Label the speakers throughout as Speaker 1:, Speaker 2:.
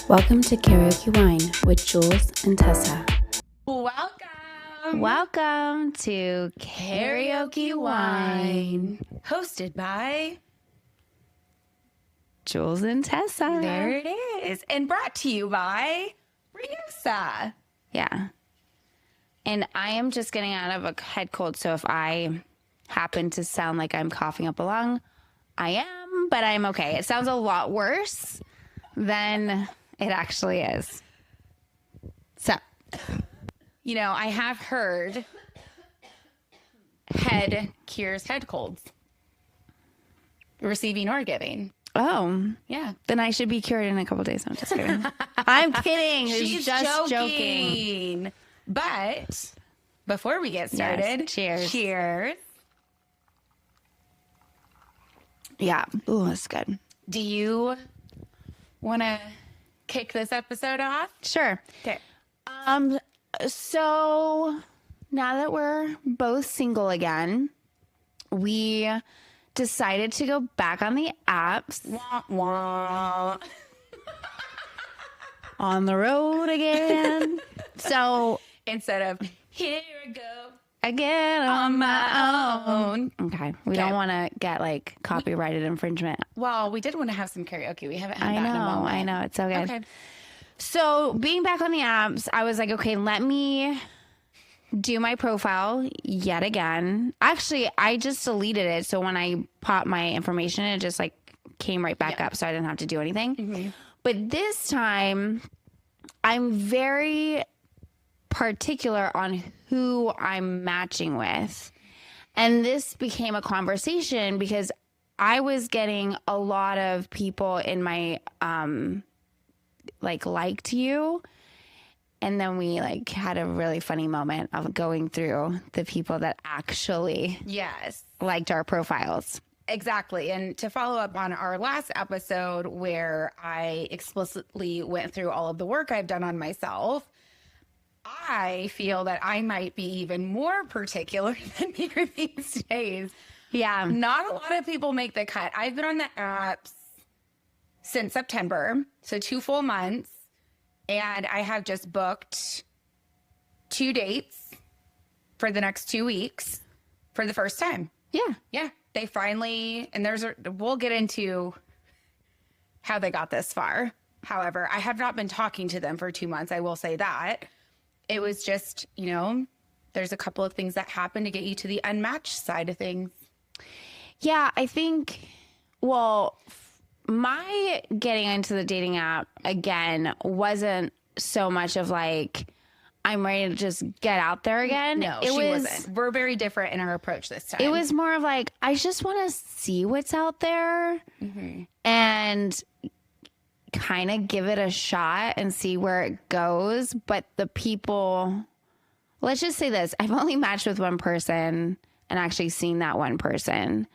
Speaker 1: Welcome to Karaoke Wine with Jules and Tessa.
Speaker 2: Welcome to Karaoke Wine,
Speaker 3: hosted by
Speaker 2: Jules and Tessa.
Speaker 3: There it is. And brought to you by Raya.
Speaker 2: Yeah. And I am just getting out of a head cold, so if I happen to sound like I'm coughing up a lung, I am, but I'm okay. It sounds a lot worse than it actually is. So,
Speaker 3: you know, I have heard head cures head colds. Receiving or giving.
Speaker 2: Oh.
Speaker 3: Yeah.
Speaker 2: Then I should be cured in a couple days. I'm just kidding. I'm kidding.
Speaker 3: She's
Speaker 2: just joking.
Speaker 3: But before we get started,
Speaker 2: yes,
Speaker 3: cheers.
Speaker 2: Yeah. Ooh, that's good.
Speaker 3: Do you want to kick this episode off?
Speaker 2: Sure.
Speaker 3: Okay.
Speaker 2: So now that we're both single again, we decided to go back on the apps.
Speaker 3: Wah, wah.
Speaker 2: On the road again. So
Speaker 3: instead of here I go
Speaker 2: again on my own. Okay. We don't want to get like copyrighted infringement.
Speaker 3: Well, we did want to have some karaoke. We haven't had that in a moment.
Speaker 2: I know. It's so good.
Speaker 3: Okay.
Speaker 2: So being back on the apps, I was like, okay, let me do my profile yet again. Actually, I just deleted it. So when I popped my information, it just like came right back up. So I didn't have to do anything. Mm-hmm. But this time I'm very particular on who I'm matching with. And this became a conversation because I was getting a lot of people in my, liked you. And then we had a really funny moment of going through the people that actually liked our profiles.
Speaker 3: Exactly. And to follow up on our last episode where I explicitly went through all of the work I've done on myself, I feel that I might be even more particular than you these days.
Speaker 2: Yeah.
Speaker 3: Not a lot of people make the cut. I've been on the apps since September, so 2 full months. And I have just booked 2 dates for the next 2 weeks for the first time.
Speaker 2: Yeah.
Speaker 3: Yeah. They finally, and we'll get into how they got this far. However, I have not been talking to them for 2 months. I will say that. It was just, there's a couple of things that happen to get you to the unmatched side of things.
Speaker 2: Yeah, I think, my getting into the dating app again wasn't so much of I'm ready to just get out there again.
Speaker 3: No, she wasn't. We're very different in our approach this time.
Speaker 2: It was more of I just want to see what's out there and kind of give it a shot and see where it goes. But the people, let's just say this. I've only matched with one person and actually seen that one person.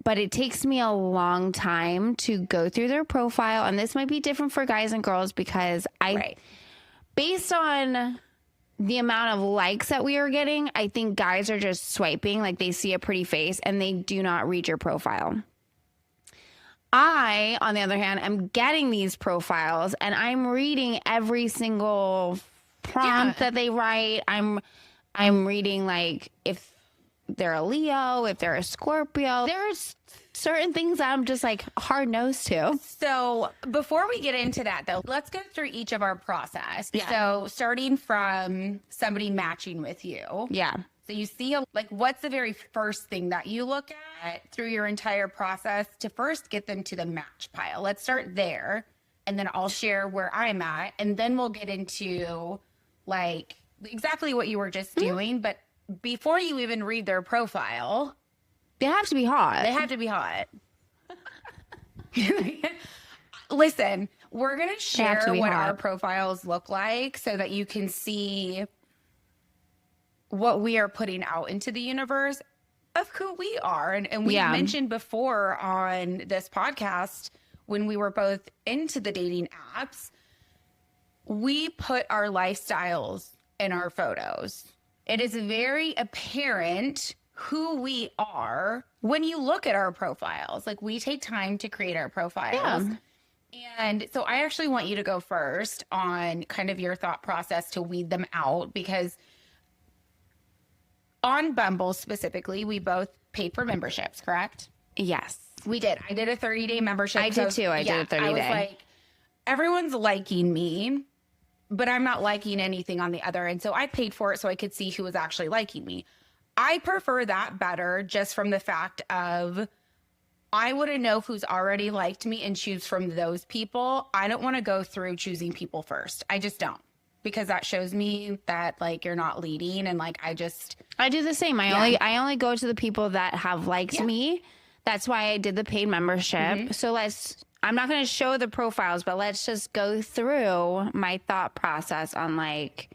Speaker 2: But it takes me a long time to go through their profile. And this might be different for guys and girls because based on the amount of likes that we are getting, I think guys are just swiping, they see a pretty face and they do not read your profile. I, on the other hand, am getting these profiles and I'm reading every single prompt that they write. I'm reading if they're a Leo, if they're a Scorpio. There's certain things that I'm just hard nosed to.
Speaker 3: So before we get into that though, let's go through each of our process.
Speaker 2: Yeah.
Speaker 3: So starting from somebody matching with you.
Speaker 2: Yeah.
Speaker 3: So you see what's the very first thing that you look at through your entire process to first get them to the match pile? Let's start there. And then I'll share where I'm at. And then we'll get into exactly what you were just doing. But before you even read their profile,
Speaker 2: they have to be hot.
Speaker 3: They have to be hot. Listen, we're going to share what our profiles look like so that you can see what we are putting out into the universe of who we are. And we mentioned before on this podcast, when we were both into the dating apps, we put our lifestyles in our photos. It is very apparent who we are when you look at our profiles. Like, we take time to create our profiles.
Speaker 2: Yeah.
Speaker 3: And so I actually want you to go first on kind of your thought process to weed them out, because on Bumble specifically, we both paid for memberships, correct?
Speaker 2: Yes.
Speaker 3: We did. I did a 30-day membership.
Speaker 2: I did too. I did a 30-day.
Speaker 3: I was like, everyone's liking me, but I'm not liking anything on the other end. So I paid for it so I could see who was actually liking me. I prefer that better, just from the fact of I want to know who's already liked me and choose from those people. I don't want to go through choosing people first. I just don't, because that shows me that like you're not leading, and like I
Speaker 2: do the same. I only go to the people that have liked me. That's why I did the paid membership. So I'm not going to show the profiles, but let's just go through my thought process on like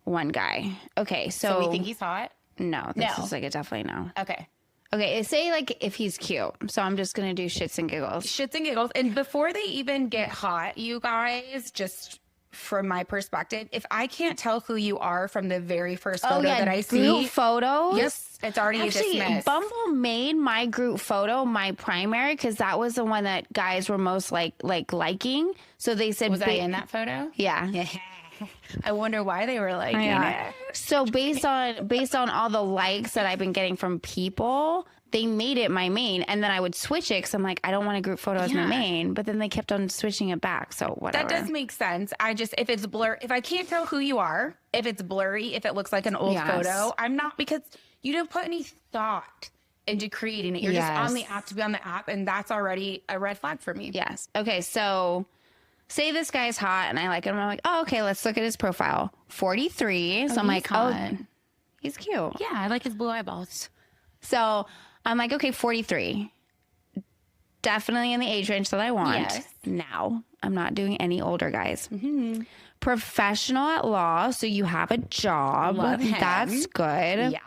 Speaker 2: one guy. Okay,
Speaker 3: so we think he's hot.
Speaker 2: No, this is like a definitely no.
Speaker 3: Okay,
Speaker 2: say like if he's cute. So I'm just going to do shits and giggles.
Speaker 3: Shits and giggles. And before they even get hot, you guys, just from my perspective, if I can't tell who you are from the very first photo that I see.
Speaker 2: Group photos?
Speaker 3: Yes, it's already dismissed.
Speaker 2: Bumble made my group photo my primary because that was the one that guys were most liking. So they said,
Speaker 3: was I in that photo?
Speaker 2: Yeah.
Speaker 3: I wonder why they were liking it.
Speaker 2: So based on all the likes that I've been getting from people, they made it my main, and then I would switch it because I'm like, I don't want a group photo as my main, but then they kept on switching it back. So whatever.
Speaker 3: That does make sense. If it's blur, if I can't tell who you are, if it's blurry, if it looks like an old photo, I'm not, because you didn't put any thought into creating it. You're just on the app to be on the app, and that's already a red flag for me.
Speaker 2: Yes. Okay. So say this guy's hot and I like him. I'm like, oh, okay, let's look at his profile. 43. So I'm like,
Speaker 3: hot.
Speaker 2: Oh, he's cute.
Speaker 3: Yeah, I like his blue eyeballs.
Speaker 2: So I'm like, okay, 43. Definitely in the age range that I want.
Speaker 3: Yes.
Speaker 2: Now, I'm not doing any older guys. Professional at law, so you have a job.
Speaker 3: Love him.
Speaker 2: That's good.
Speaker 3: Yeah.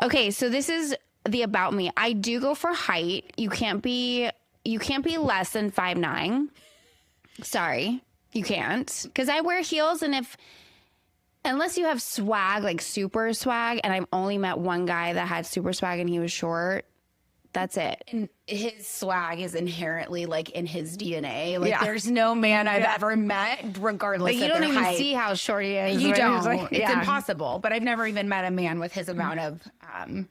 Speaker 2: Okay, so this is the about me. I do go for height. You can't be less than 5'9". Sorry, you can't. Because I wear heels, and unless you have swag, like super swag, and I've only met one guy that had super swag and he was short, that's it.
Speaker 3: And his swag is inherently like in his DNA. Like there's no man I've ever met, regardless of
Speaker 2: you don't
Speaker 3: their
Speaker 2: even
Speaker 3: height.
Speaker 2: see how short he is.
Speaker 3: You don't.
Speaker 2: Like,
Speaker 3: it's impossible. But I've never even met a man with his amount of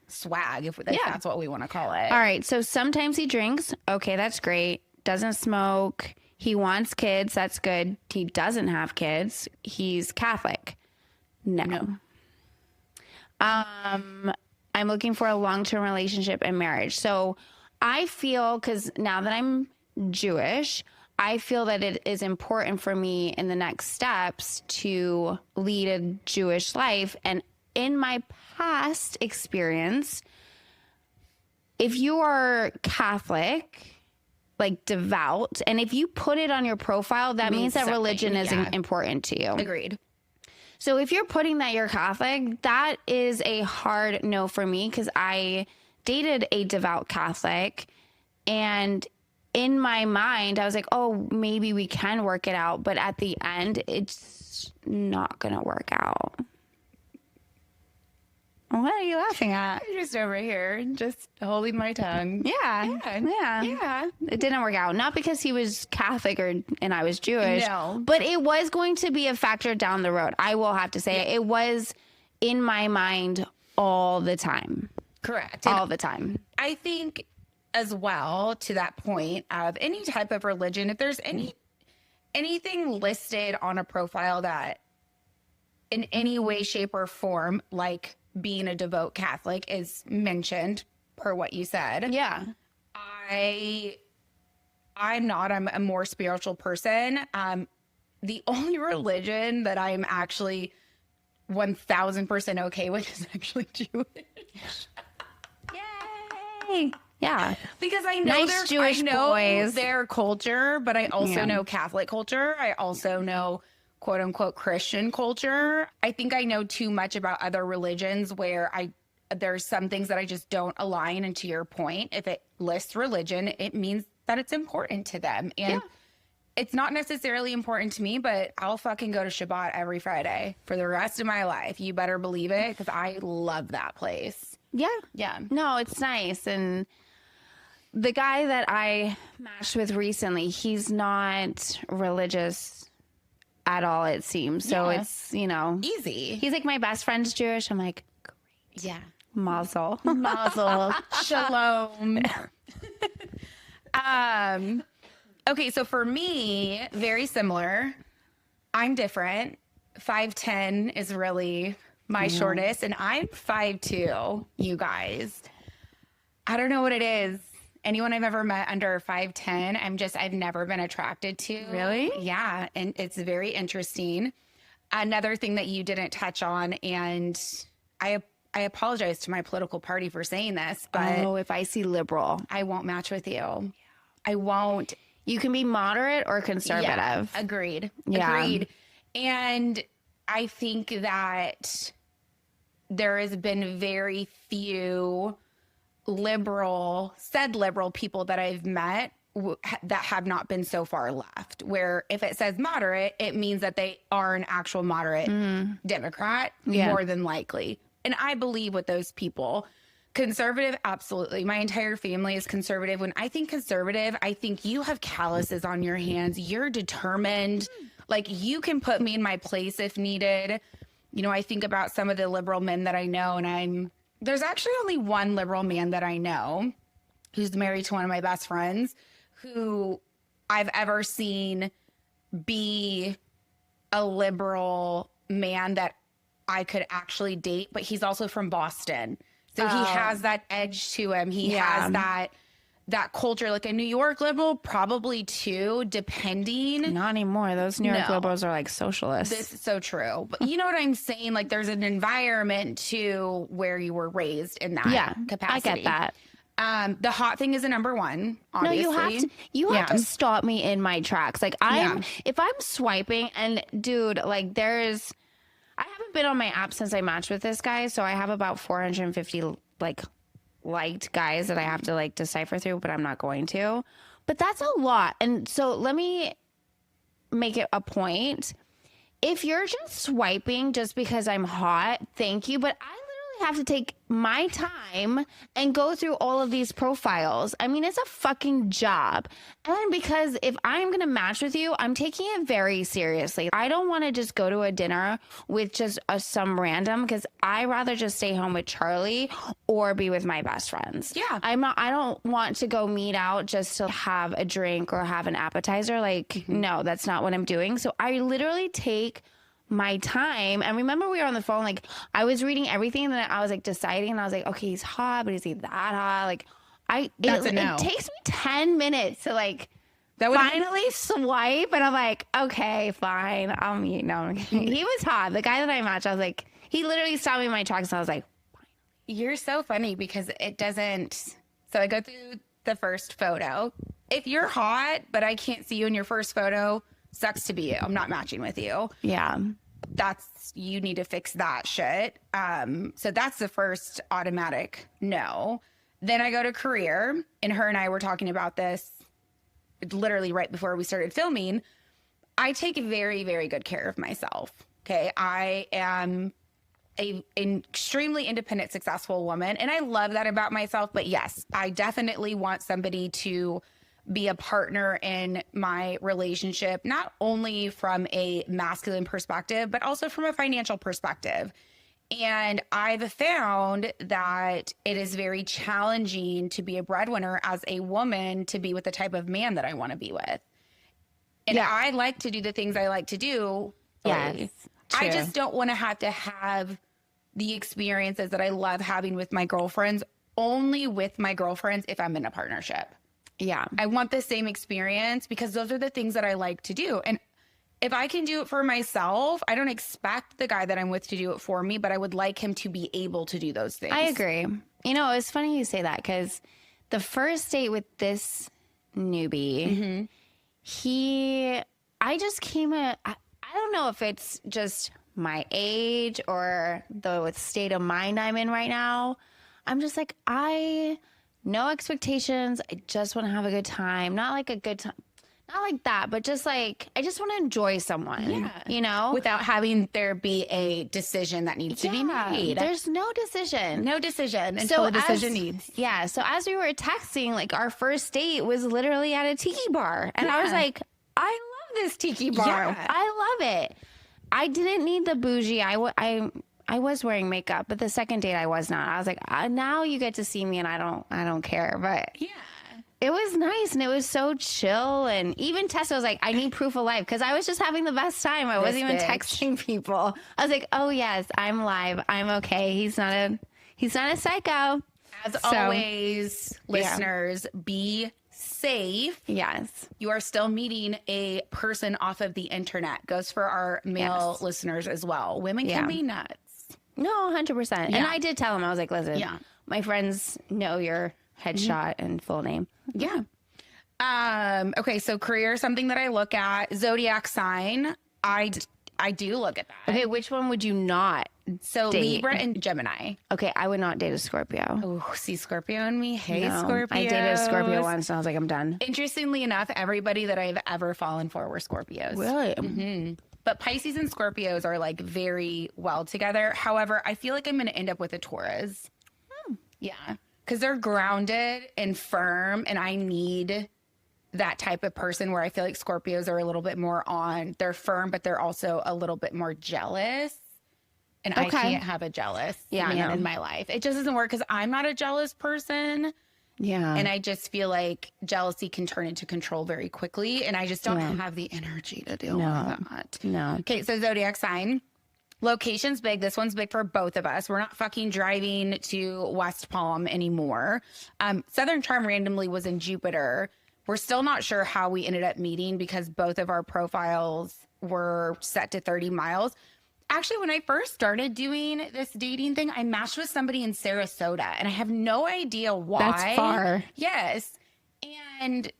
Speaker 3: swag, if that's what we want to call it.
Speaker 2: All right. So sometimes he drinks. Okay, that's great. Doesn't smoke. He wants kids. That's good. He doesn't have kids. He's Catholic. No. I'm looking for a long-term relationship and marriage. So I feel, because now that I'm Jewish, I feel that it is important for me in the next steps to lead a Jewish life. And in my past experience, if you are Catholic, like devout, and if you put it on your profile, that means that religion is important to you.
Speaker 3: Agreed.
Speaker 2: So if you're putting that you're Catholic, that is a hard no for me, because I dated a devout Catholic, and in my mind, I was like, oh, maybe we can work it out. But at the end, it's not going to work out. What are you laughing at?
Speaker 3: I'm just over here, just holding my tongue.
Speaker 2: Yeah. It didn't work out. Not because he was Catholic and I was Jewish.
Speaker 3: No.
Speaker 2: But it was going to be a factor down the road. I will have to say it was in my mind all the time.
Speaker 3: Correct.
Speaker 2: All the time.
Speaker 3: I think as well, to that point of any type of religion, if there's anything listed on a profile that in any way, shape, or form, like being a devout Catholic, is mentioned per what you said.
Speaker 2: Yeah.
Speaker 3: I'm not. I'm a more spiritual person. The only religion that I'm actually 1000% okay with is actually Jewish.
Speaker 2: Yay. Yeah.
Speaker 3: Because I know
Speaker 2: Nice Jewish boys.
Speaker 3: their culture, but I also know Catholic culture. I also know quote unquote Christian culture. I think I know too much about other religions where there's some things that I just don't align. And to your point, if it lists religion, it means that it's important to them. And it's not necessarily important to me, but I'll fucking go to Shabbat every Friday for the rest of my life. You better believe it, because I love that place.
Speaker 2: Yeah.
Speaker 3: Yeah.
Speaker 2: No, it's nice. And the guy that I matched with recently, he's not religious at all, it seems. So it's, you know,
Speaker 3: easy.
Speaker 2: He's like, my best friend's Jewish. I'm like, great.
Speaker 3: Yeah.
Speaker 2: Mazel.
Speaker 3: Mazel. Shalom. Okay, so for me, very similar. I'm different. 5'10" is really my shortest, and I'm 5'2", you guys. I don't know what it is. Anyone I've ever met under 5'10", I've never been attracted to.
Speaker 2: Really?
Speaker 3: Yeah, and it's very interesting. Another thing that you didn't touch on, and I apologize to my political party for saying this, but
Speaker 2: if I see liberal,
Speaker 3: I won't match with you. I won't.
Speaker 2: You can be moderate or conservative.
Speaker 3: Yeah, agreed.
Speaker 2: Yeah.
Speaker 3: Agreed. And I think that there has been very few liberal people that I've met that have not been so far left, where if it says moderate, it means that they are an actual moderate Democrat, more than likely. And I believe with those people. Conservative, absolutely. My entire family is conservative. When I think conservative, I think you have calluses on your hands. You're determined. Like, you can put me in my place if needed. You know, I think about some of the liberal men that I know, and there's actually only one liberal man that I know who's married to one of my best friends who I've ever seen be a liberal man that I could actually date, but he's also from Boston. So he has that edge to him. He has that culture, like a New York liberal, probably too, depending.
Speaker 2: Not anymore. Those New York liberals are like socialists.
Speaker 3: This is so true. But you know what I'm saying? Like, there's an environment to where you were raised in that capacity.
Speaker 2: I get that.
Speaker 3: The hot thing is a number one, obviously.
Speaker 2: No, you have to stop me in my tracks. Like, if I'm swiping, and dude, like, I haven't been on my app since I matched with this guy, so I have about 450 liked guys that I have to decipher through, but I'm not going to. But that's a lot. And so let me make it a point. If you're just swiping just because I'm hot, thank you, but I literally have to take my time and go through all of these profiles. I mean, it's a fucking job. And because if I'm going to match with you, I'm taking it very seriously. I don't want to just go to a dinner with just some random, because I rather just stay home with Charlie or be with my best friends.
Speaker 3: Yeah.
Speaker 2: I don't want to go meet out just to have a drink or have an appetizer. No, that's not what I'm doing. So I literally take my time. And remember, we were on the phone, I was reading everything, and then I was deciding, and I was like, okay, he's hot, but is he that hot? It takes me 10 minutes to finally swipe, and I'm like, okay, fine, I'll meet. No, he was hot. The guy that I matched, I was like, he literally stopped me in my tracks, and I was like,
Speaker 3: you're so funny, because it doesn't. So I go through the first photo. If you're hot, but I can't see you in your first photo, sucks to be you. I'm not matching with you.
Speaker 2: Yeah.
Speaker 3: You need to fix that shit. So that's the first automatic no. Then I go to career, and her and I were talking about this literally right before we started filming. I take very, very good care of myself. Okay. I am an extremely independent, successful woman, and I love that about myself. But yes, I definitely want somebody to be a partner in my relationship, not only from a masculine perspective, but also from a financial perspective. And I've found that it is very challenging to be a breadwinner as a woman, to be with the type of man that I want to be with. And I like to do the things I like to do.
Speaker 2: Yes,
Speaker 3: I just don't want to have the experiences that I love having with my girlfriends, only with my girlfriends if I'm in a partnership.
Speaker 2: Yeah.
Speaker 3: I want the same experience, because those are the things that I like to do. And if I can do it for myself, I don't expect the guy that I'm with to do it for me, but I would like him to be able to do those things.
Speaker 2: I agree. You know, it's funny you say that, because the first date with this newbie, I just came I don't know if it's just my age or the state of mind I'm in right now. I'm just no expectations. I just want to have a good time. Not a good time. not like that, but just like, I just want to enjoy someone, you know?
Speaker 3: Without having there be a decision that needs to be made.
Speaker 2: There's no decision.
Speaker 3: No decision until the decision needs.
Speaker 2: Yeah. So as we were texting, like our first date was literally at a tiki bar. And I was like, I love this tiki bar.
Speaker 3: Yeah.
Speaker 2: I love it. I didn't need the bougie. I was wearing makeup, but the second date I was not. I was like, now you get to see me and I don't care. But
Speaker 3: Yeah.
Speaker 2: it was nice and it was so chill. And even Tessa was like, I need proof of life because I was just having the best time. I wasn't even texting people. I was like, oh yes, I'm live. I'm okay. He's not a psycho.
Speaker 3: As always, listeners, be safe.
Speaker 2: Yes.
Speaker 3: You are still meeting a person off of the internet. Goes for our male listeners as well. Women can be nuts.
Speaker 2: No, 100%. And I did tell him, I was like, listen, my friends know your headshot and full name.
Speaker 3: Yeah. Okay, so career, something that I look at. Zodiac sign, I do look at that.
Speaker 2: Okay, which one would you not
Speaker 3: So
Speaker 2: date?
Speaker 3: Libra and Gemini.
Speaker 2: Okay, I would not date a Scorpio.
Speaker 3: Oh, see Scorpio and me. Hey,
Speaker 2: No,
Speaker 3: Scorpio.
Speaker 2: I dated a Scorpio once and I was like, I'm done.
Speaker 3: Interestingly enough, everybody that I've ever fallen for were Scorpios.
Speaker 2: Really?
Speaker 3: But Pisces and Scorpios are like very well together. However, I feel like I'm going to end up with a Taurus. Yeah. Because they're grounded and firm, and I need that type of person where I feel like Scorpios are a little bit more they're firm, but they're also a little bit more jealous. And I can't have a jealous man in my life. It just doesn't work because I'm not a jealous person.
Speaker 2: Yeah.
Speaker 3: And I just feel like jealousy can turn into control very quickly. And I just don't have the energy to deal with that.
Speaker 2: No.
Speaker 3: Okay, so zodiac sign. Location's big. This one's big for both of us. We're not fucking driving to West Palm anymore. Southern Charm randomly was in Jupiter. We're still not sure how we ended up meeting because both of our profiles were set to 30 miles. Actually, when I first started doing this dating thing, I matched with somebody in Sarasota, and I have no idea why.
Speaker 2: That's far.
Speaker 3: Yes. And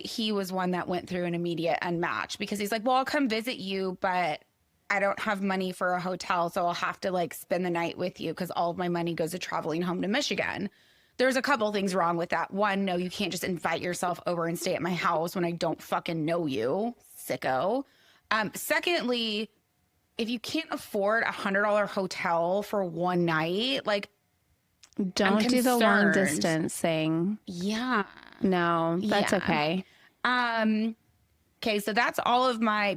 Speaker 3: he was one that went through an immediate unmatch because he's like, well, I'll come visit you, but I don't have money for a hotel, so I'll have to like spend the night with you because all of my money goes to traveling home to Michigan. There's a couple things wrong with that. One, no, you can't just invite yourself over and stay at my house when I don't fucking know you, sicko. Secondly, if you can't afford $100 hotel for one night, like,
Speaker 2: Don't do the long distance thing.
Speaker 3: Yeah.
Speaker 2: No, that's okay.
Speaker 3: Okay, so that's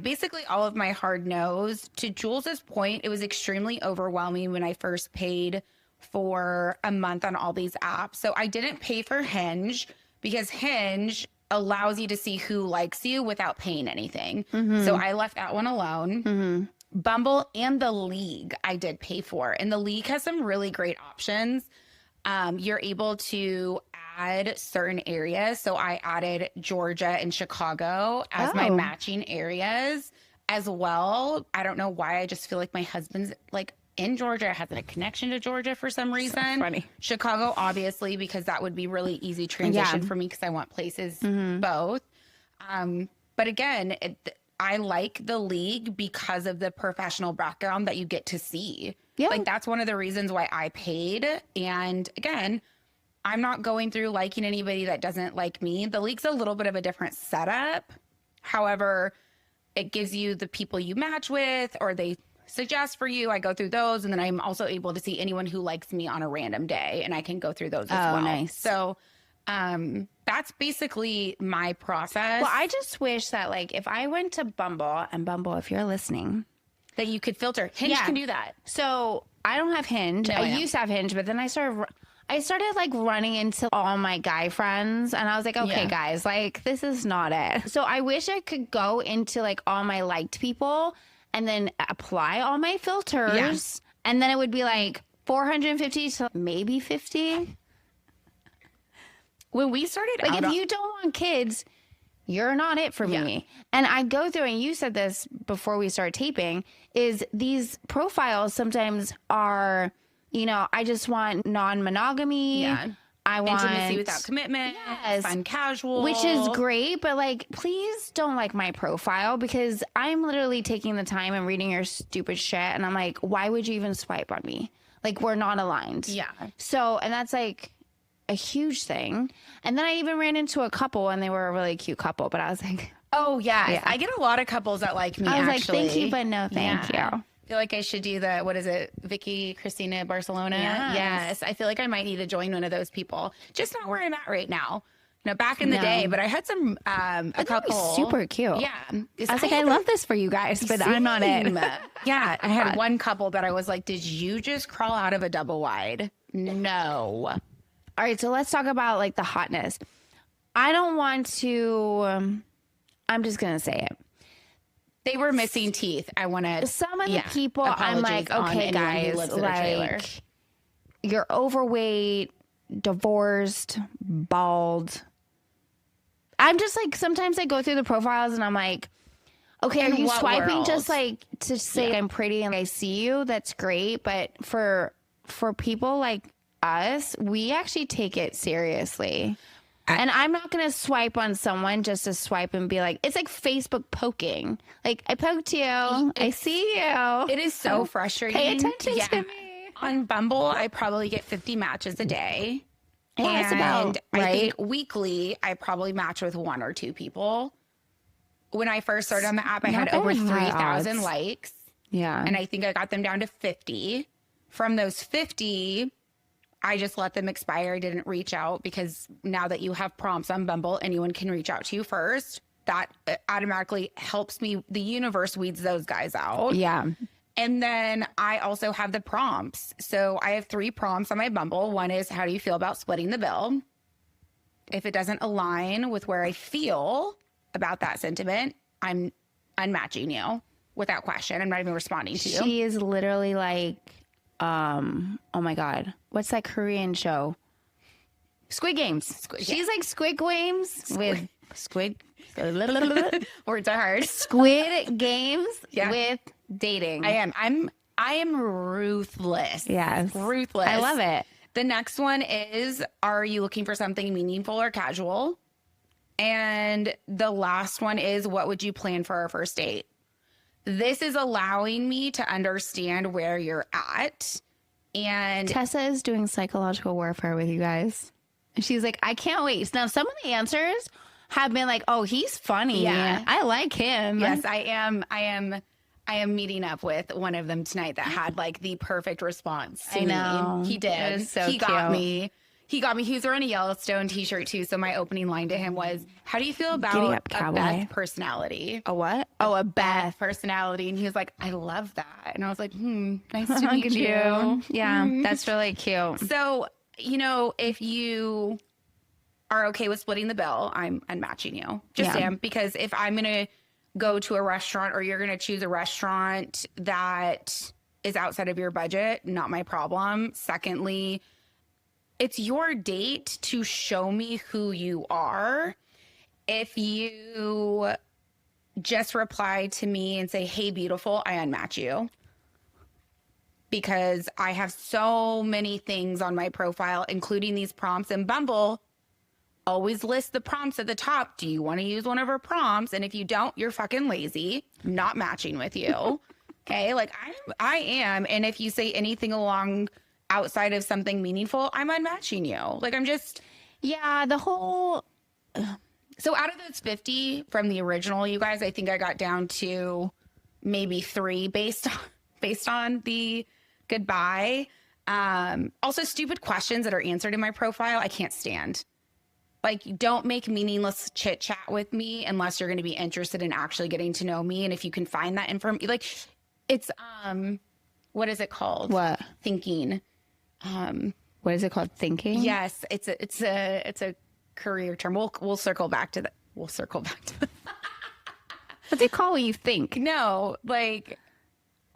Speaker 3: basically all of my hard no's. To Jules's point, it was extremely overwhelming when I first paid for a month on all these apps. So I didn't pay for Hinge because Hinge allows you to see who likes you without paying anything. So I left that one alone. Bumble and the League I did pay for. And the League has some really great options. You're able to add certain areas. So I added Georgia and Chicago as my matching areas as well. I don't know why. I just feel like my husband's like in Georgia, has a connection to Georgia for some reason.
Speaker 2: So funny.
Speaker 3: Chicago, obviously, because that would be really easy transition for me because I want places both. But again, I like the League because of the professional background that you get to see.
Speaker 2: Yeah.
Speaker 3: Like that's one of the reasons why I paid. And again, I'm not going through liking anybody that doesn't like me. The League's a little bit of a different setup. However, it gives you the people you match with or they suggest for you. I go through those. And then I'm also able to see anyone who likes me on a random day. And I can go through those as well.
Speaker 2: Nice.
Speaker 3: So that's basically my process.
Speaker 2: Well, I just wish that like if I went to Bumble, and Bumble, if you're listening,
Speaker 3: that you could filter. Hinge can do that.
Speaker 2: So I don't have Hinge. I used to have Hinge, but then I started like running into all my guy friends and I was like, okay, guys, like this is not it. So I wish I could go into like all my liked people and then apply all my filters and then it would be like 450 to maybe 50.
Speaker 3: When we started
Speaker 2: like if you don't want kids, you're not it for me. And I go through, and you said this before we start taping, is these profiles sometimes are, you know, I just want non-monogamy.
Speaker 3: Yeah.
Speaker 2: I want
Speaker 3: intimacy without commitment.
Speaker 2: Yes.
Speaker 3: Fun casual.
Speaker 2: Which is great, but like, please don't like my profile because I'm literally taking the time and reading your stupid shit. And I'm like, why would you even swipe on me? Like, we're not aligned.
Speaker 3: Yeah.
Speaker 2: So, and that's like, a huge thing. And then I even ran into a couple and they were a really cute couple, but I was like,
Speaker 3: oh yeah. I get a lot of couples that like me.
Speaker 2: I was
Speaker 3: actually.
Speaker 2: like, thank you, but no thank you.
Speaker 3: I feel like I should do the, what is it? Vicky Cristina Barcelona. Yes. I feel like I might need to join one of those people. Just not where I'm at right now. You know, back in the day, but I had some, a couple.
Speaker 2: Super cute.
Speaker 3: Yeah.
Speaker 2: I was like, I love this for you guys, but I'm not it.
Speaker 3: Yeah. I had one couple that I was like, did you just crawl out of a double wide? No.
Speaker 2: All right. So let's talk about like the hotness. I don't want to, I'm just going to say it.
Speaker 3: They were missing teeth. I want to.
Speaker 2: Some of the people, I'm like, okay, guys, like, you're overweight, divorced, bald. I'm just like, sometimes I go through the profiles and I'm like, okay, are you swiping just like to say I'm pretty and I see you? That's great. But for people like us, we actually take it seriously. And I'm not going to swipe on someone just to swipe and be like, it's like Facebook poking. Like, I poked you. I see you.
Speaker 3: It is so frustrating.
Speaker 2: Pay attention to me.
Speaker 3: On Bumble, I probably get 50 matches a day.
Speaker 2: Yeah,
Speaker 3: and
Speaker 2: that's about
Speaker 3: I
Speaker 2: right.
Speaker 3: think weekly, I probably match with 1 or 2 people. When I first started on the app, I had over 3,000 likes.
Speaker 2: Yeah.
Speaker 3: And I think I got them down to 50. From those 50... I just let them expire. I didn't reach out because now that you have prompts on Bumble, anyone can reach out to you first. That automatically helps me. The universe weeds those guys out.
Speaker 2: Yeah.
Speaker 3: And then I also have the prompts. So I have 3 prompts on my Bumble. One is, how do you feel about splitting the bill? If it doesn't align with where I feel about that sentiment, I'm unmatching you without question. I'm not even responding to you.
Speaker 2: She is literally like, oh my God, what's that Korean show? Squid Games. She's like Squid Games with Squid.
Speaker 3: Words are hard.
Speaker 2: Squid Games with dating.
Speaker 3: I am ruthless.
Speaker 2: Yes.
Speaker 3: Ruthless.
Speaker 2: I love it.
Speaker 3: The next one is, are you looking for something meaningful or casual? And the last one is, what would you plan for our first date? This is allowing me to understand where you're at. And
Speaker 2: Tessa is doing psychological warfare with you guys. And she's like, I can't wait. Now, some of the answers have been like, oh, he's funny.
Speaker 3: Yeah.
Speaker 2: I like him.
Speaker 3: Yes, I am meeting up with one of them tonight that had like the perfect response to
Speaker 2: I know.
Speaker 3: me. He did.
Speaker 2: It was so
Speaker 3: he
Speaker 2: cute.
Speaker 3: got me. He got me. He was wearing a Yellowstone t-shirt too. So my opening line to him was, how do you feel about a Beth personality?
Speaker 2: A what? Oh, a Beth
Speaker 3: personality. And he was like, I love that. And I was like, nice to meet you.
Speaker 2: Yeah, that's really cute.
Speaker 3: So, you know, if you are okay with splitting the bill, I'm unmatching you. Just am. Because if I'm going to go to a restaurant or you're going to choose a restaurant that is outside of your budget, not my problem. Secondly, it's your date to show me who you are. If you just reply to me and say, hey, beautiful, I unmatch you. Because I have so many things on my profile, including these prompts. And Bumble always lists the prompts at the top. Do you want to use one of our prompts? And if you don't, you're fucking lazy. I'm not matching with you. Okay? Like, I am. And if you say anything along outside of something meaningful, I'm unmatching you. Like, I'm just...
Speaker 2: Yeah, the whole...
Speaker 3: So out of those 50 from the original, you guys, I think I got down to maybe 3 based on the goodbye. Also, stupid questions that are answered in my profile, I can't stand. Like, don't make meaningless chit chat with me unless you're going to be interested in actually getting to know me. And if you can find that information, like, it's what is it called?
Speaker 2: What?
Speaker 3: Thinking.
Speaker 2: What is it called? Thinking?
Speaker 3: Yes, it's a career term. We'll circle back to that. What's
Speaker 2: it called when you think?
Speaker 3: No, like,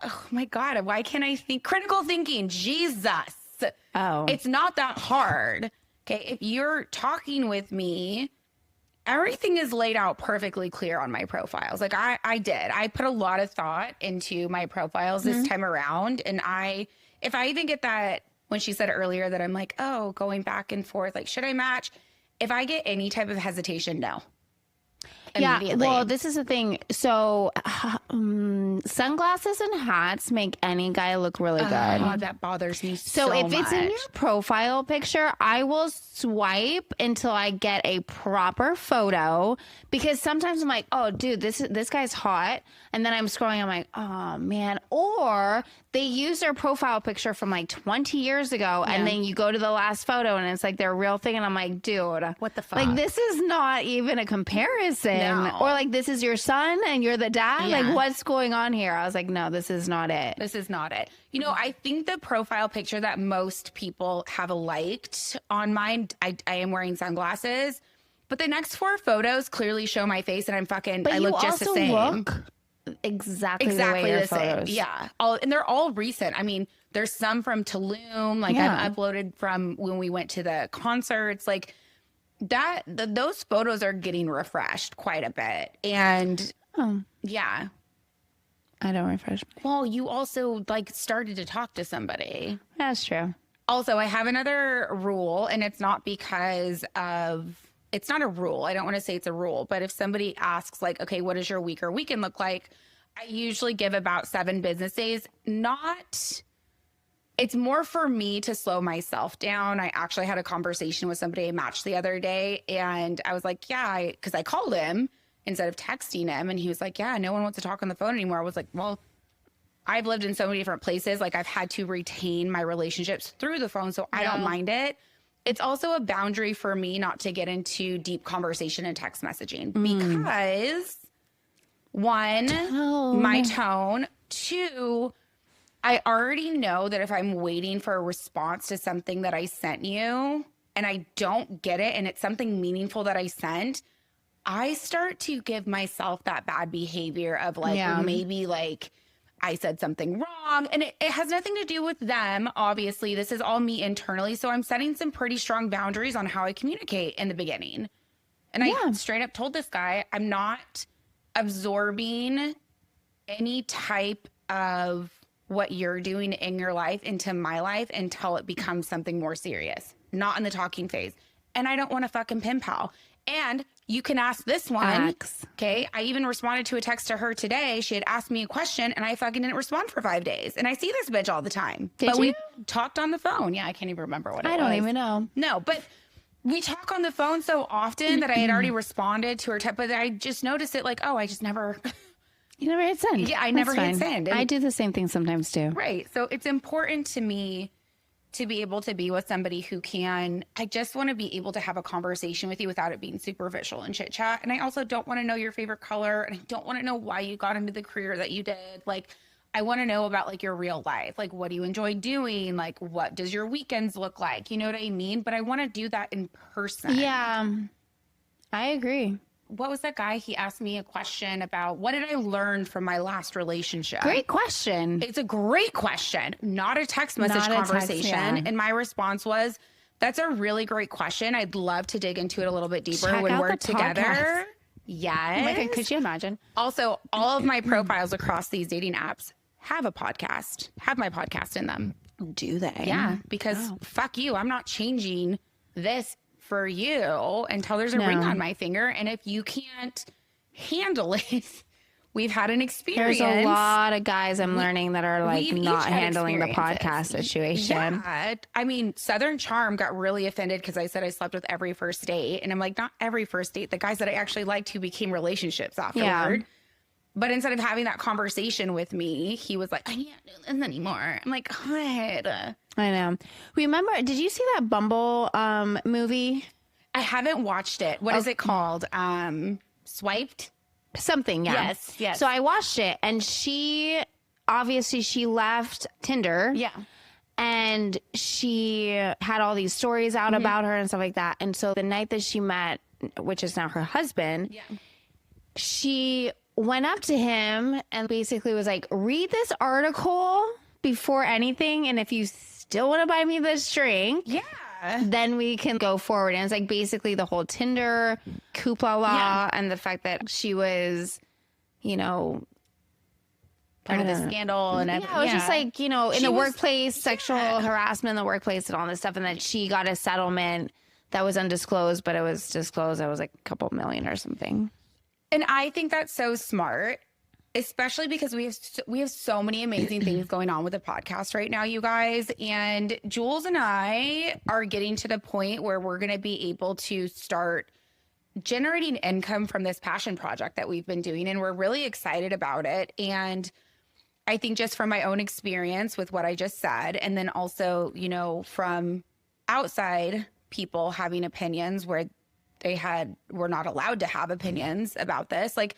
Speaker 3: oh my God, why can't I think? Critical thinking. Jesus.
Speaker 2: Oh.
Speaker 3: It's not that hard. Okay, if you're talking with me, everything is laid out perfectly clear on my profiles. Like I did. I put a lot of thought into my profiles this time around. And if I even get that, when she said earlier that I'm like, oh, going back and forth, like, should I match? If I get any type of hesitation, no. immediately.
Speaker 2: Well, this is the thing. So, sunglasses and hats make any guy look really good.
Speaker 3: That bothers me so
Speaker 2: if
Speaker 3: much.
Speaker 2: it's in your profile picture, I will swipe until I get a proper photo, because sometimes I'm like, oh, dude, this guy's hot. And then I'm scrolling, I'm like, oh, man. Or they use their profile picture from like 20 years ago, and then you go to the last photo and it's like their real thing. And I'm like, dude,
Speaker 3: what the fuck?
Speaker 2: Like, this is not even a comparison.
Speaker 3: No.
Speaker 2: Or like, this is your son and you're the dad.
Speaker 3: Yeah.
Speaker 2: Like, what's going on here? I was like, no, this is not it.
Speaker 3: This is not it. You know, I think the profile picture that most people have liked on mine, I am wearing sunglasses, but the next 4 photos clearly show my face, and I look just the same.
Speaker 2: Look exactly the way your photos.
Speaker 3: Yeah. And they're all recent. I mean, there's some from Tulum, like I've uploaded from when we went to the concerts, like that. Those photos are getting refreshed quite a bit. And yeah.
Speaker 2: I don't refresh.
Speaker 3: Well, you also like started to talk to somebody.
Speaker 2: That's true.
Speaker 3: Also, I have another rule, and it's not because of, it's not a rule. I don't want to say it's a rule, but if somebody asks like, okay, what does your week or weekend look like? I usually give about 7 business days. It's more for me to slow myself down. I actually had a conversation with somebody I matched the other day, and I was like, yeah, because I called him instead of texting him, and he was like, yeah, no one wants to talk on the phone anymore. I was like, well, I've lived in so many different places. Like, I've had to retain my relationships through the phone, so I don't mind it. It's also a boundary for me not to get into deep conversation and text messaging because, 1, my tone. 2, I already know that if I'm waiting for a response to something that I sent you and I don't get it and it's something meaningful that I sent, I start to give myself that bad behavior of like, maybe like I said something wrong, and it has nothing to do with them. Obviously, this is all me internally. So I'm setting some pretty strong boundaries on how I communicate in the beginning. And I straight up told this guy, I'm not absorbing any type of what you're doing in your life into my life until it becomes something more serious, not in the talking phase. And I don't want to fucking pen pal. And you can ask this one. Okay. I even responded to a text to her today. She had asked me a question and I fucking didn't respond for 5 days. And I see this bitch all the time. But we talked on the phone. Yeah. I can't even remember what it was.
Speaker 2: I don't even know.
Speaker 3: No, but we talk on the phone so often that I had already responded to her text, but I just noticed it like, oh, I just never.
Speaker 2: You never hit send.
Speaker 3: Yeah. I never hit send.
Speaker 2: I do the same thing sometimes too.
Speaker 3: Right. So it's important to me to be able to be with somebody who I just want to be able to have a conversation with you without it being superficial and chit chat. And I also don't want to know your favorite color. And I don't want to know why you got into the career that you did. Like, I want to know about like your real life. Like, what do you enjoy doing? Like, what does your weekends look like? You know what I mean? But I want to do that in person.
Speaker 2: Yeah, I agree.
Speaker 3: What was that guy? He asked me a question about what did I learn from my last relationship?
Speaker 2: Great question.
Speaker 3: It's a great question, not a text message conversation. And my response was, that's a really great question. I'd love to dig into it a little bit deeper when we're together. Yes.
Speaker 2: Oh my God, could you imagine?
Speaker 3: Also, all of my profiles across these dating apps have a podcast, have my podcast in them.
Speaker 2: Do they?
Speaker 3: Yeah, because fuck you. I'm not changing this for you until there's a ring on my finger. And if you can't handle it, we've had an experience.
Speaker 2: There's a lot of guys I'm learning that are like not handling the podcast situation.
Speaker 3: Yeah. I mean, Southern Charm got really offended because I said I slept with every first date. And I'm like, not every first date. The guys that I actually liked who became relationships afterward. Yeah. But instead of having that conversation with me, he was like, I can't do this anymore. I'm like, what?
Speaker 2: I know. Remember, did you see that Bumble movie?
Speaker 3: I haven't watched it. What is it called? Swiped?
Speaker 2: Something, yeah.
Speaker 3: Yes.
Speaker 2: So I watched it, and she left Tinder.
Speaker 3: Yeah.
Speaker 2: And she had all these stories out about her and stuff like that. And so the night that she met, which is now her husband, she went up to him and basically was like, read this article before anything. And if you still want to buy me this drink, then we can go forward. And it's like basically the whole Tinder hoopla and the fact that she was, you know,
Speaker 3: part of the scandal. And
Speaker 2: it was just like, you know, in the workplace, sexual harassment in the workplace and all this stuff. And that she got a settlement that was undisclosed, but it was disclosed. It was like a couple million or something.
Speaker 3: And I think that's so smart, especially because we have so many amazing things going on with the podcast right now, you guys. And Jules and I are getting to the point where we're going to be able to start generating income from this passion project that we've been doing. And we're really excited about it. And I think just from my own experience with what I just said, and then also, you know, from outside people having opinions where were not allowed to have opinions about this. Like,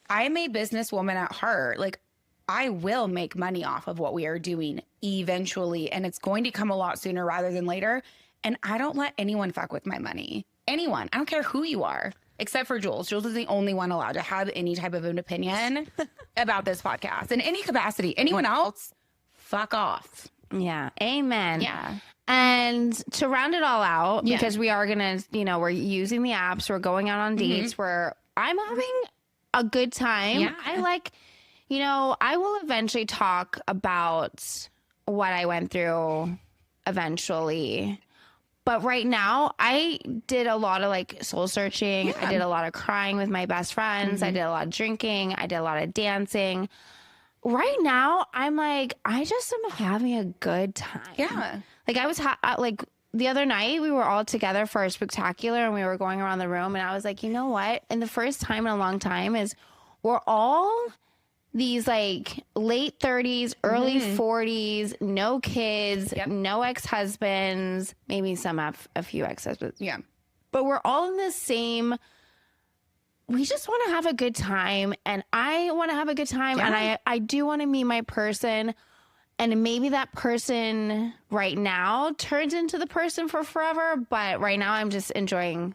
Speaker 3: I'm a businesswoman at heart. Like, I will make money off of what we are doing eventually, and it's going to come a lot sooner rather than later. And I don't let anyone fuck with my money. Anyone. I don't care who you are, except for Jules. Jules is the only one allowed to have any type of an opinion about this podcast in any capacity. Anyone else, fuck off.
Speaker 2: Yeah. Amen.
Speaker 3: Yeah.
Speaker 2: And to round it all out, because we are going to, you know, we're using the apps, we're going out on dates, where I'm having a good time.
Speaker 3: Yeah.
Speaker 2: I like, you know, I will eventually talk about what I went through eventually. But right now, I did a lot of like soul searching.
Speaker 3: Yeah.
Speaker 2: I did a lot of crying with my best friends. I did a lot of drinking. I did a lot of dancing. Right now, I'm like, I just am having a good time.
Speaker 3: Yeah.
Speaker 2: Like I was like the other night, we were all together for a spectacular and we were going around the room and I was like, you know what? And the first time in a long time is we're all these like late 30s, early 40s, no kids, no ex-husbands, maybe some have a few ex-husbands.
Speaker 3: Yeah.
Speaker 2: But we're all in the same, we just want to have a good time. And I want to have a good time.
Speaker 3: Yeah.
Speaker 2: And I do want to meet my person. And maybe that person right now turns into the person for forever. But right now I'm just enjoying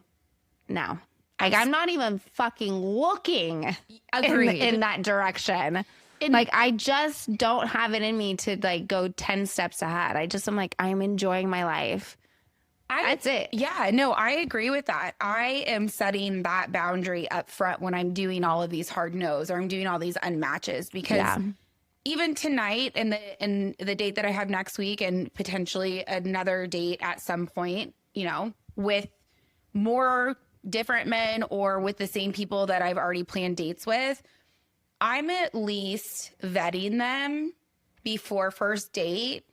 Speaker 2: now. Like I'm not even fucking looking in that direction. Like I just don't have it in me to like go 10 steps ahead. I'm like, I'm enjoying my life. That's it.
Speaker 3: Yeah, no, I agree with that. I am setting that boundary up front when I'm doing all of these hard no's or I'm doing all these unmatches because even tonight and the date that I have next week and potentially another date at some point, you know, with more different men or with the same people that I've already planned dates with, I'm at least vetting them before first date,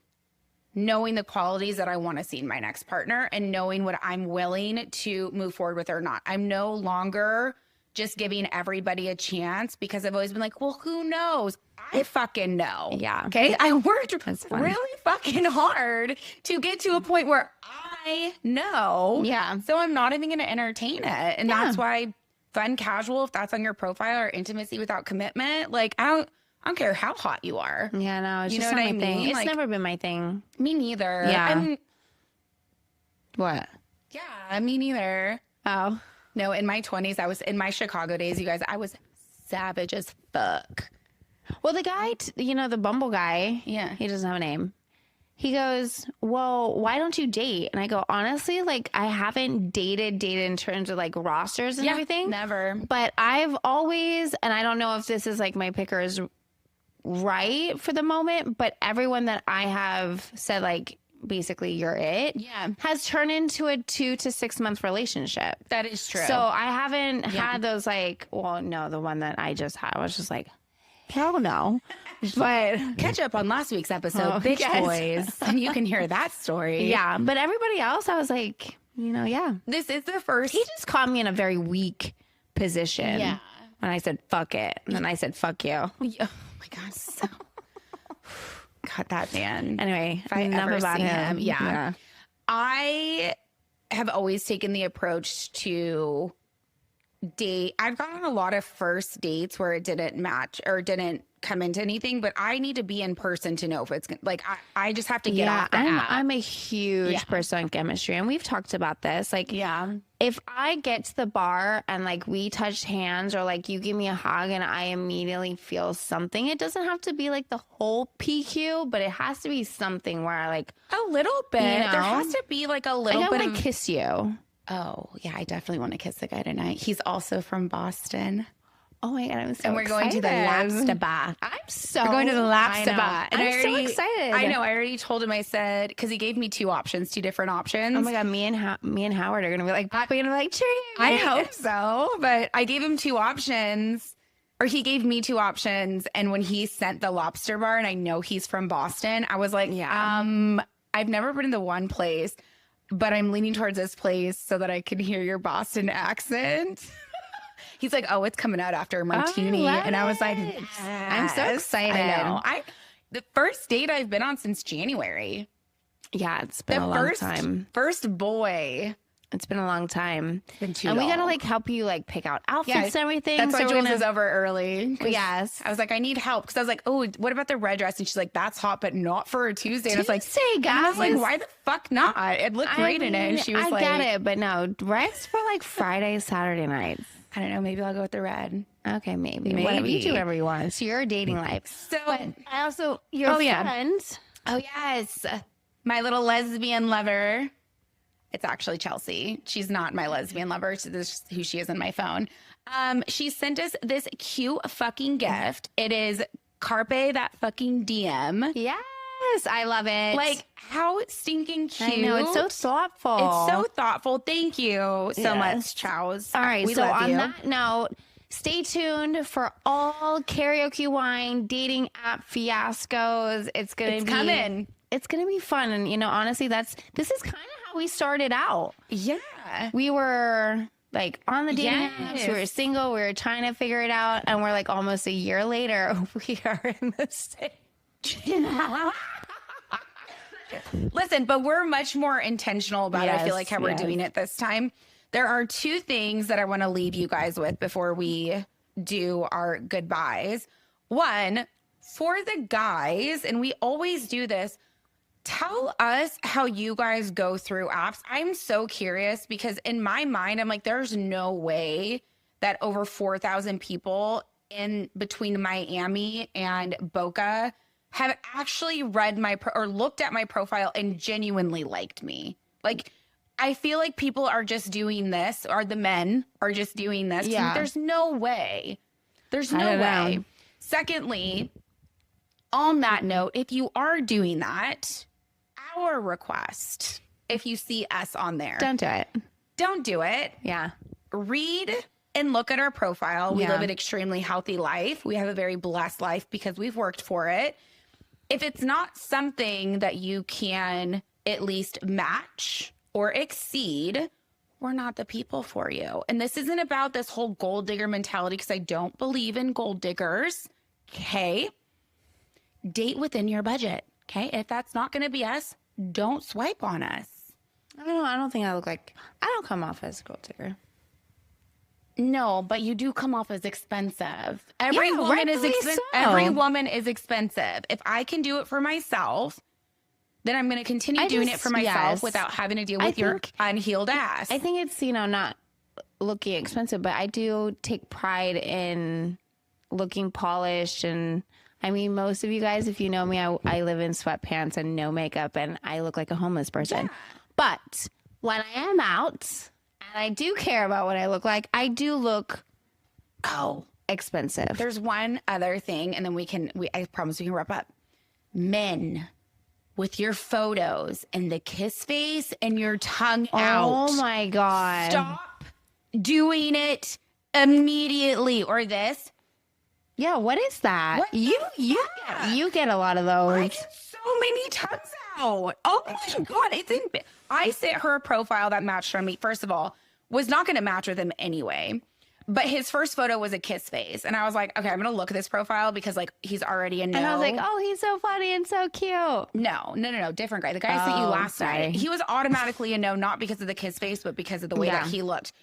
Speaker 3: knowing the qualities that I want to see in my next partner and knowing what I'm willing to move forward with or not. I'm no longer just giving everybody a chance because I've always been like, well, who knows? I fucking know.
Speaker 2: Yeah.
Speaker 3: Okay. I worked really fucking hard to get to a point where I know.
Speaker 2: Yeah.
Speaker 3: So I'm not even going to entertain it. And that's why fun, casual, if that's on your profile, or intimacy without commitment, like I don't care how hot you are.
Speaker 2: Yeah, no, it's
Speaker 3: You
Speaker 2: just
Speaker 3: know
Speaker 2: not
Speaker 3: what
Speaker 2: my
Speaker 3: I
Speaker 2: thing.
Speaker 3: mean?
Speaker 2: It's
Speaker 3: Like,
Speaker 2: never been my thing.
Speaker 3: Me neither.
Speaker 2: Yeah.
Speaker 3: I mean,
Speaker 2: What?
Speaker 3: yeah, me neither.
Speaker 2: Oh.
Speaker 3: No, in my 20s, I was in my Chicago days, you guys, I was savage as fuck.
Speaker 2: Well, the guy, the Bumble guy, he doesn't have a name. He goes, well, why don't you date? And I go, honestly, like I haven't dated in terms of like rosters and everything.
Speaker 3: Never.
Speaker 2: But I've always, and I don't know if this is like my picker is right for the moment, but everyone that I have said like, basically you're it, has turned into a 2 to 6 month relationship.
Speaker 3: That is true.
Speaker 2: So I haven't had those like, well, no, the one that I just had, I was just like, hell no. But
Speaker 3: catch up on last week's episode, Bitch Boys, and you can hear that story.
Speaker 2: Yeah. But everybody else, I was like,
Speaker 3: This is the first.
Speaker 2: He just caught me in a very weak position.
Speaker 3: Yeah.
Speaker 2: And I said, fuck it. And then I said, fuck you.
Speaker 3: Oh my God. So. God, that man.
Speaker 2: Anyway,
Speaker 3: if I
Speaker 2: enough
Speaker 3: ever
Speaker 2: about
Speaker 3: see
Speaker 2: him.
Speaker 3: yeah. I have always taken the approach to date. I've gone on a lot of first dates where it didn't match or didn't come into anything, but I need to be in person to know if it's like I just have to get off the app.
Speaker 2: I'm a huge person on chemistry, and we've talked about this. Like, if I get to the bar and like we touch hands or like you give me a hug and I immediately feel something, it doesn't have to be like the whole PQ, but it has to be something where I like
Speaker 3: a little bit. There has to be like a little bit
Speaker 2: of
Speaker 3: of
Speaker 2: kiss you.
Speaker 3: Oh, yeah, I definitely want to kiss the guy tonight. He's also from Boston.
Speaker 2: Oh my God, I'm so
Speaker 3: And we're going to the lobster bar.
Speaker 2: I'm so
Speaker 3: We're going to the lobster
Speaker 2: I know.
Speaker 3: bar. And
Speaker 2: I'm so excited.
Speaker 3: I know. I already told him, I said, because he gave me two different options.
Speaker 2: Oh my God, me and Howard are going to be like popping and like, cheering.
Speaker 3: I hope so. But I gave him two options, or he gave me two options. And when he sent the lobster bar, and I know he's from Boston, I was like, I've never been to the one place, but I'm leaning towards this place so that I can hear your Boston accent. He's like, oh, it's coming out after a martini. And I was like, yes.
Speaker 2: I'm so excited.
Speaker 3: I know. The first date I've been on since January.
Speaker 2: Yeah, it's been a long time.
Speaker 3: First boy.
Speaker 2: It's been a long time.
Speaker 3: It's been too
Speaker 2: and
Speaker 3: long.
Speaker 2: we got to like help you like pick out outfits and everything.
Speaker 3: That's why
Speaker 2: so
Speaker 3: Jules is over early.
Speaker 2: Yes.
Speaker 3: I was like, I need help. Because I was like, oh, what about the red dress? And she's like, that's hot, but not for a Tuesday. And I was like,
Speaker 2: guys.
Speaker 3: And I was like, why the fuck not? It looked great in it. And she was like,
Speaker 2: I get it, but no, red's for like Friday, Saturday nights.
Speaker 3: I don't know. Maybe I'll go with the red.
Speaker 2: Okay, maybe. Whatever. You do whatever you want. It's your dating life.
Speaker 3: So,
Speaker 2: but I also, your friend.
Speaker 3: Oh, yes. My little lesbian lover. It's actually Chelsea. She's not my lesbian lover. This is who she is in my phone. She sent us this cute fucking gift. It is Carpe that fucking DM.
Speaker 2: Yes, I love it.
Speaker 3: Like, how stinking cute.
Speaker 2: I know, it's so thoughtful.
Speaker 3: It's so thoughtful. Thank you so much, Charles.
Speaker 2: All right,
Speaker 3: we
Speaker 2: so
Speaker 3: love
Speaker 2: on
Speaker 3: you.
Speaker 2: that note, stay tuned for all Karaoke Wine dating app fiascos. It's coming. It's gonna be fun, and you know, honestly, this is kind of how we started out.
Speaker 3: Yeah,
Speaker 2: we were like on the dating apps. We were single. We were trying to figure it out, and we're like almost a year later, we are in the stage.
Speaker 3: Listen, but we're much more intentional about it. I feel like how we're doing it this time. There are two things that I want to leave you guys with before we do our goodbyes. One, for the guys, and we always do this, tell us how you guys go through apps. I'm so curious because in my mind, I'm like, there's no way that over 4,000 people in between Miami and Boca have actually read or looked at my profile and genuinely liked me. Like, I feel like people are just doing this, or the men are just doing this.
Speaker 2: Yeah.
Speaker 3: There's no way. There's no way. Secondly, on that note, if you are doing that, our request, if you see us on there,
Speaker 2: Don't do it.
Speaker 3: Don't do it.
Speaker 2: Yeah.
Speaker 3: Read and look at our profile. We live an extremely healthy life. We have a very blessed life because we've worked for it. If it's not something that you can at least match or exceed, we're not the people for you. And this isn't about this whole gold digger mentality, because I don't believe in gold diggers. Okay. Date within your budget. Okay. If that's not going to be us, don't swipe on us.
Speaker 2: I don't think I don't come off as a gold digger.
Speaker 3: No, but you do come off as expensive. Every woman is
Speaker 2: rightfully so.
Speaker 3: Every woman is expensive. If I can do it for myself, then I'm going to continue doing it for myself without having to deal with your unhealed ass.
Speaker 2: I think it's, not looking expensive, but I do take pride in looking polished. And I mean, most of you guys, if you know me, I live in sweatpants and no makeup, and I look like a homeless person. Yeah. But when I am out and I do care about what I look like, I do look expensive.
Speaker 3: There's one other thing, and then I promise we can wrap up. Men, with your photos and the kiss face and your tongue out.
Speaker 2: Oh my God.
Speaker 3: Stop doing it immediately. Or this.
Speaker 2: Yeah, what is that?
Speaker 3: What
Speaker 2: You get a lot of those.
Speaker 3: I get so many tongues out. Oh my God. I sent her a profile that matched from me. First of all, was not going to match with him anyway. But his first photo was a kiss face. And I was like, okay, I'm going to look at this profile because he's already a no.
Speaker 2: And I was like, oh, he's so funny and so cute.
Speaker 3: No. Different guy. The guy I sent you last night. He was automatically a no, not because of the kiss face, but because of the way that he looked.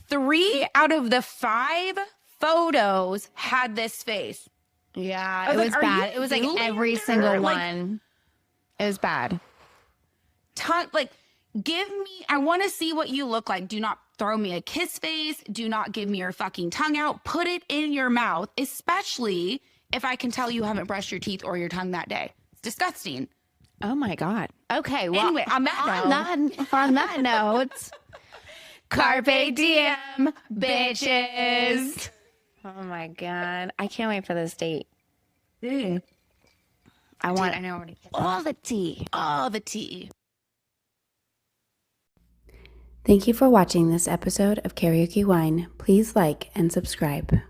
Speaker 3: 3 out of the 5 photos had this face.
Speaker 2: Yeah, it was bad. It was like every single one. It was bad.
Speaker 3: I want to see what you look like. Do not throw me a kiss face. Do not give me your fucking tongue out. Put it in your mouth, especially if I can tell you haven't brushed your teeth or your tongue that day. It's disgusting.
Speaker 2: Oh my God. Okay. Well,
Speaker 3: anyway, on
Speaker 2: that note,
Speaker 3: Carpe diem, bitches.
Speaker 2: Oh my God. I can't wait for this date.
Speaker 3: I
Speaker 2: want
Speaker 3: I know already.
Speaker 2: all the tea. All the tea.
Speaker 1: Thank you for watching this episode of Karaoke Wine. Please like and subscribe.